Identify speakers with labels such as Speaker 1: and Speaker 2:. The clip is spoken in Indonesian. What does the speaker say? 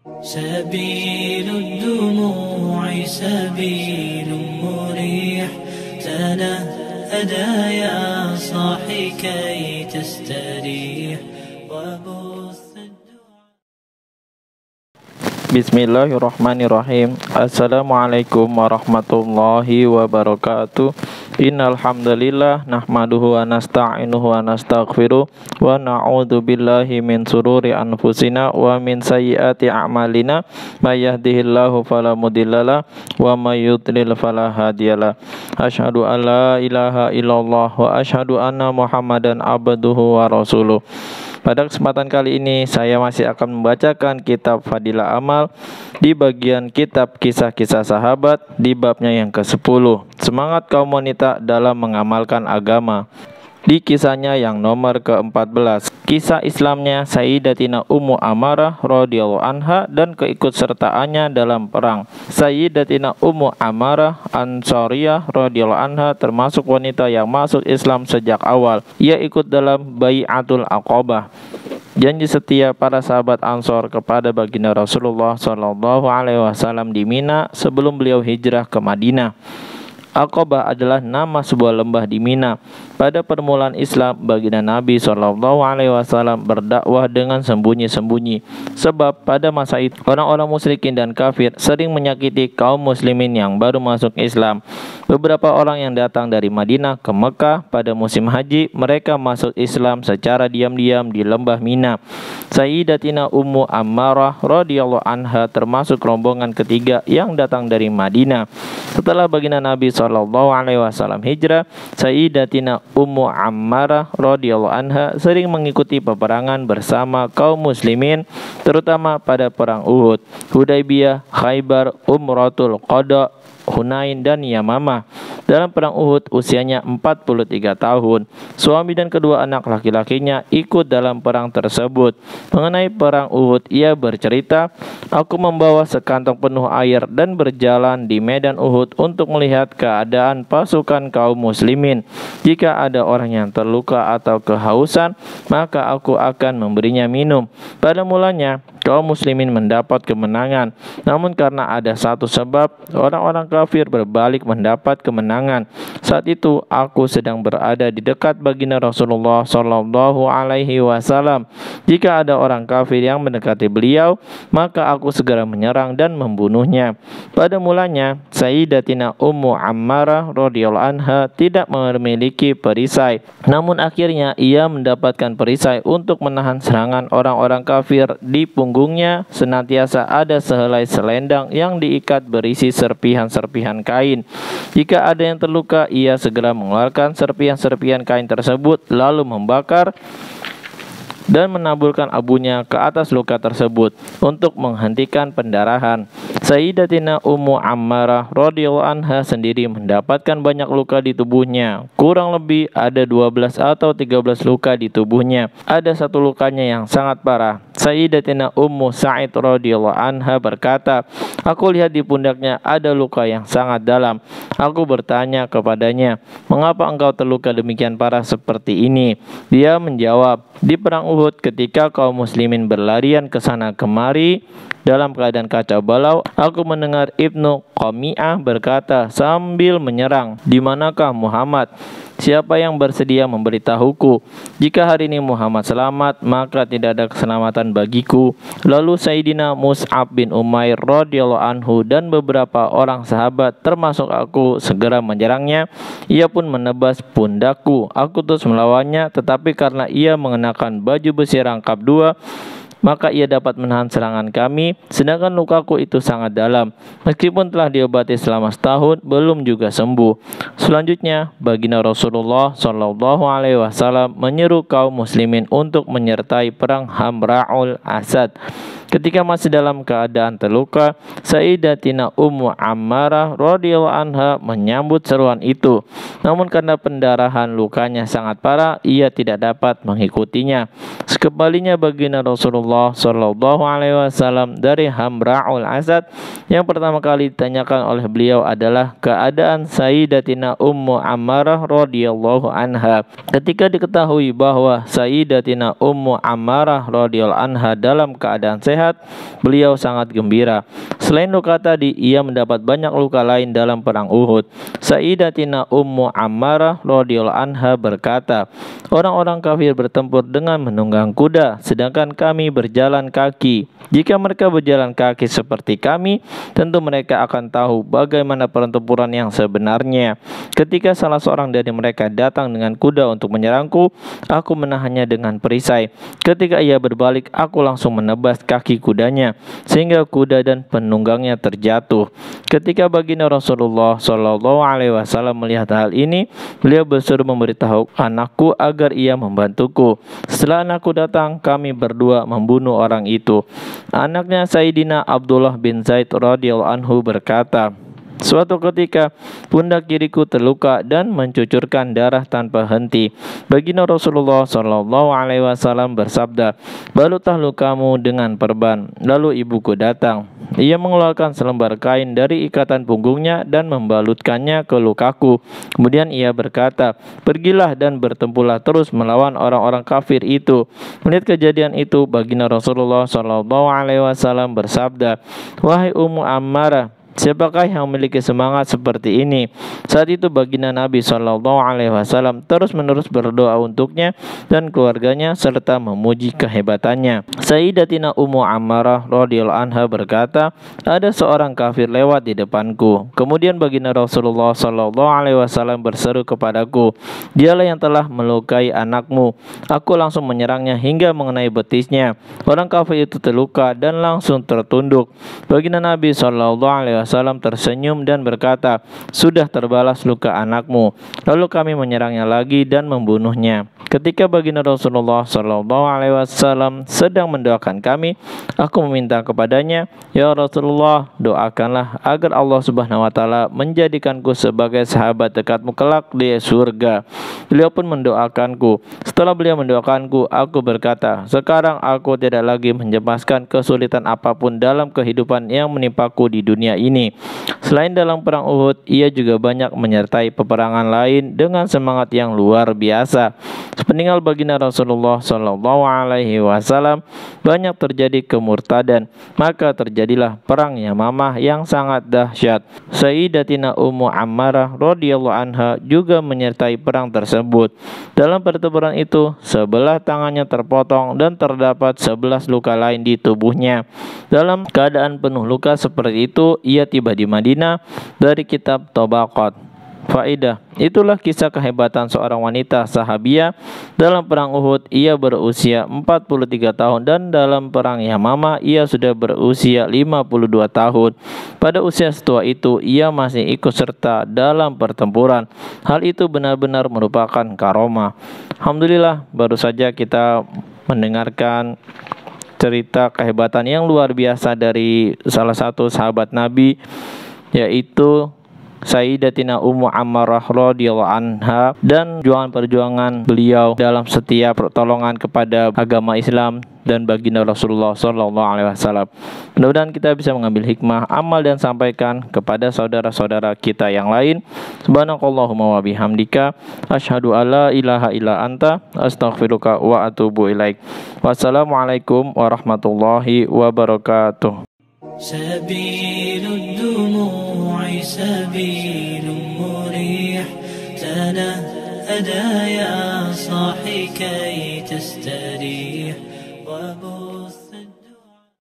Speaker 1: سبيل الدموع سبيل مريح تنهدى يا صاحي كي تستريح وبث
Speaker 2: Bismillahirrahmanirrahim. Assalamualaikum warahmatullahi wabarakatuh. Innal hamdalillah nahmaduhu wa nasta'inuhu wa nastaghfiruh wa na'udzu billahi min sururi anfusina wa min sayyiati a'malina may yahdihillahu fala mudhillalah wa may yudlil fala hadiyalah. Asyhadu an la ilaha illallah wa asyhadu anna Muhammadan abduhu wa rasuluh. Pada kesempatan kali ini saya masih akan membacakan kitab Fadilah Amal di bagian kitab kisah-kisah sahabat di babnya yang ke-10, semangat kaum wanita dalam mengamalkan agama. Di kisahnya yang nomor ke-14, kisah Islamnya Sayyidatina Ummu Ammarah radhiyallahu anha dan keikutsertaannya dalam perang. Sayyidatina Ummu Ammarah Ansariyah radhiyallahu anha termasuk wanita yang masuk Islam sejak awal. Ia ikut dalam Bai'atul Aqabah, janji setia para sahabat Ansor kepada baginda Rasulullah SAW di Mina sebelum beliau hijrah ke Madinah. Aqabah adalah nama sebuah lembah di Mina. Pada permulaan Islam, baginda Nabi SAW berdakwah dengan sembunyi-sembunyi. Sebab pada masa itu orang-orang musyrikin dan kafir sering menyakiti kaum muslimin yang baru masuk Islam. Beberapa orang yang datang dari Madinah ke Mekah pada musim haji, mereka masuk Islam secara diam-diam di lembah Mina. Sayyidatina Ummu Ammarah radhiyallahu anha termasuk rombongan ketiga yang datang dari Madinah. Setelah baginda Nabi SAW hijrah, Sayyidatina Ummu Ammarah radhiyallahu anha sering mengikuti peperangan bersama kaum muslimin, terutama pada perang Uhud, Hudaybiyah, Khaybar, Umratul Qada, Hunain dan Yamamah. Dalam perang Uhud usianya 43 tahun. Suami dan kedua anak laki-lakinya ikut dalam perang tersebut. Mengenai perang Uhud, ia bercerita, "Aku membawa sekantong penuh air dan berjalan di medan Uhud untuk melihat keadaan pasukan kaum muslimin. Jika ada orang yang terluka atau kehausan, maka aku akan memberinya minum." Pada mulanya kaum muslimin mendapat kemenangan, namun karena ada satu sebab, orang-orang kafir berbalik mendapat kemenangan. Saat itu aku sedang berada di dekat baginda Rasulullah SAW. Jika ada orang kafir yang mendekati beliau, maka aku segera menyerang dan membunuhnya. Pada mulanya Sayyidatina Ummu Ammarah radhiyallahu anha tidak memiliki perisai, namun akhirnya ia mendapatkan perisai untuk menahan serangan orang-orang kafir. Di punggungnya senantiasa ada sehelai selendang yang diikat berisi serpihan-serpihan kain. Jika ada yang terluka, ia segera mengeluarkan serpihan-serpihan kain tersebut lalu membakar dan menaburkan abunya ke atas luka tersebut untuk menghentikan pendarahan. Sayyidatina Ummu Ammarah radhiyallahu anha sendiri mendapatkan banyak luka di tubuhnya. Kurang lebih ada 12 atau 13 luka di tubuhnya. Ada satu lukanya yang sangat parah. Sayyidatina Ummu Sa'id radhiyallahu anha berkata, "Aku lihat di pundaknya ada luka yang sangat dalam. Aku bertanya kepadanya, 'Mengapa engkau terluka demikian parah seperti ini?' Dia menjawab, 'Di perang Uhud ketika kaum muslimin berlarian ke sana kemari dalam keadaan kacau balau, aku mendengar Ibnu Qami'ah berkata sambil menyerang, 'Di manakah Muhammad? Siapa yang bersedia memberitahuku? Jika hari ini Muhammad selamat, maka tidak ada keselamatan bagiku.' Lalu Sayyidina Mus'ab bin Umair radhiyallahu anhu dan beberapa orang sahabat termasuk aku segera menyerangnya. Ia pun menebas pundakku. Aku terus melawannya, tetapi karena ia mengenakan baju besi rangkap 2, maka ia dapat menahan serangan kami, sedangkan lukaku itu sangat dalam. Meskipun telah diobati selama setahun, belum juga sembuh." Selanjutnya, baginda Rasulullah SAW menyeru kaum muslimin untuk menyertai perang Hamra'ul Asad. Ketika masih dalam keadaan terluka, Sayyidatina Ummu Ammarah radhiyallahu anha menyambut seruan itu. Namun karena pendarahan lukanya sangat parah, ia tidak dapat mengikutinya. Sekembalinya baginda Rasulullah SAW dari Hamra'ul Asad, yang pertama kali ditanyakan oleh beliau adalah keadaan Sayyidatina Ummu Ammarah radhiyallahu anha. Ketika diketahui bahwa Sayyidatina Ummu Ammarah radhiyallahu anha dalam keadaan sehat, sehat, beliau sangat gembira. Selain luka tadi, ia mendapat banyak luka lain dalam perang Uhud. Sayyidatina Ummu Ammarah radhiyallahu anha berkata, orang-orang kafir bertempur dengan menunggang kuda, sedangkan kami berjalan kaki. Jika mereka berjalan kaki seperti kami, tentu mereka akan tahu bagaimana pertempuran yang sebenarnya. Ketika salah seorang dari mereka datang dengan kuda untuk menyerangku, aku menahannya dengan perisai. Ketika ia berbalik, aku langsung menebas kaki kudanya, sehingga kuda dan penunggangnya terjatuh. Ketika baginda Rasulullah SAW melihat hal ini, beliau berseru memberitahu anakku agar ia membantuku. Setelah anakku datang, kami berdua membunuh orang itu. Anaknya Sayyidina Abdullah bin Zaid radhiyallahu anhu berkata, suatu ketika pundak kiriku terluka dan mencucurkan darah tanpa henti. Baginda Rasulullah SAW bersabda, balutlah lukamu dengan perban. Lalu ibuku datang. Ia mengeluarkan selembar kain dari ikatan punggungnya dan membalutkannya ke lukaku. Kemudian ia berkata, pergilah dan bertempurlah terus melawan orang-orang kafir itu. Melihat kejadian itu, baginda Rasulullah SAW bersabda, wahai Ummu Ammarah, siapakah yang memiliki semangat seperti ini? Saat itu baginda Nabi SAW terus-menerus berdoa untuknya dan keluarganya serta memuji kehebatannya. Sayyidatina Ummu Ammarah radhiyallahu anha berkata, ada seorang kafir lewat di depanku. Kemudian baginda Rasulullah SAW berseru kepadaku, dialah yang telah melukai anakmu. Aku langsung menyerangnya hingga mengenai betisnya. Orang kafir itu terluka dan langsung tertunduk. Baginda Nabi SAW tersenyum dan berkata, sudah terbalas luka anakmu. Lalu kami menyerangnya lagi dan membunuhnya. Ketika baginda Rasulullah SAW sedang mendoakan kami, aku meminta kepadanya, ya Rasulullah, doakanlah agar Allah Subhanahu wa Ta'ala menjadikanku sebagai sahabat dekatmu kelak di surga. Beliau pun mendoakanku. Setelah beliau mendoakanku, aku berkata, sekarang aku tidak lagi mencemaskan kesulitan apapun dalam kehidupan yang menimpaku di dunia ini. Selain dalam perang Uhud, ia juga banyak menyertai peperangan lain dengan semangat yang luar biasa. Sepeninggal baginda Rasulullah SAW, banyak terjadi kemurtadan, maka terjadilah perang Yamamah yang sangat dahsyat. Sayyidatina Ummu Ammarah radhiyallahu anha juga menyertai perang tersebut. Dalam pertempuran itu, sebelah tangannya terpotong dan terdapat 11 luka lain di tubuhnya. Dalam keadaan penuh luka seperti itu, ia tiba di Madinah. Dari kitab Tabaqat. Faedah, itulah kisah kehebatan seorang wanita sahabiah. Dalam perang Uhud ia berusia 43 tahun dan dalam perang Yamamah ia sudah berusia 52 tahun. Pada usia setua itu ia masih ikut serta dalam pertempuran. Hal itu benar-benar merupakan karomah. Alhamdulillah, baru saja kita mendengarkan cerita kehebatan yang luar biasa dari salah satu sahabat Nabi, yaitu Sayyidatina Ummu Ammarah radhiyallahu anha, dan perjuangan beliau dalam setiap pertolongan kepada agama Islam dan baginda Rasulullah SAW. Mudah-mudahan kita bisa mengambil hikmah, amal dan sampaikan kepada saudara-saudara kita yang lain. Subhanakallahumma wa bihamdika asyhadu alla ilaha illa anta astaghfiruka wa atubu ilaik. Wassalamualaikum warahmatullahi wabarakatuh.
Speaker 1: سبيل الدموع سبيل مريح تنهدى يا صاحي كي تستريح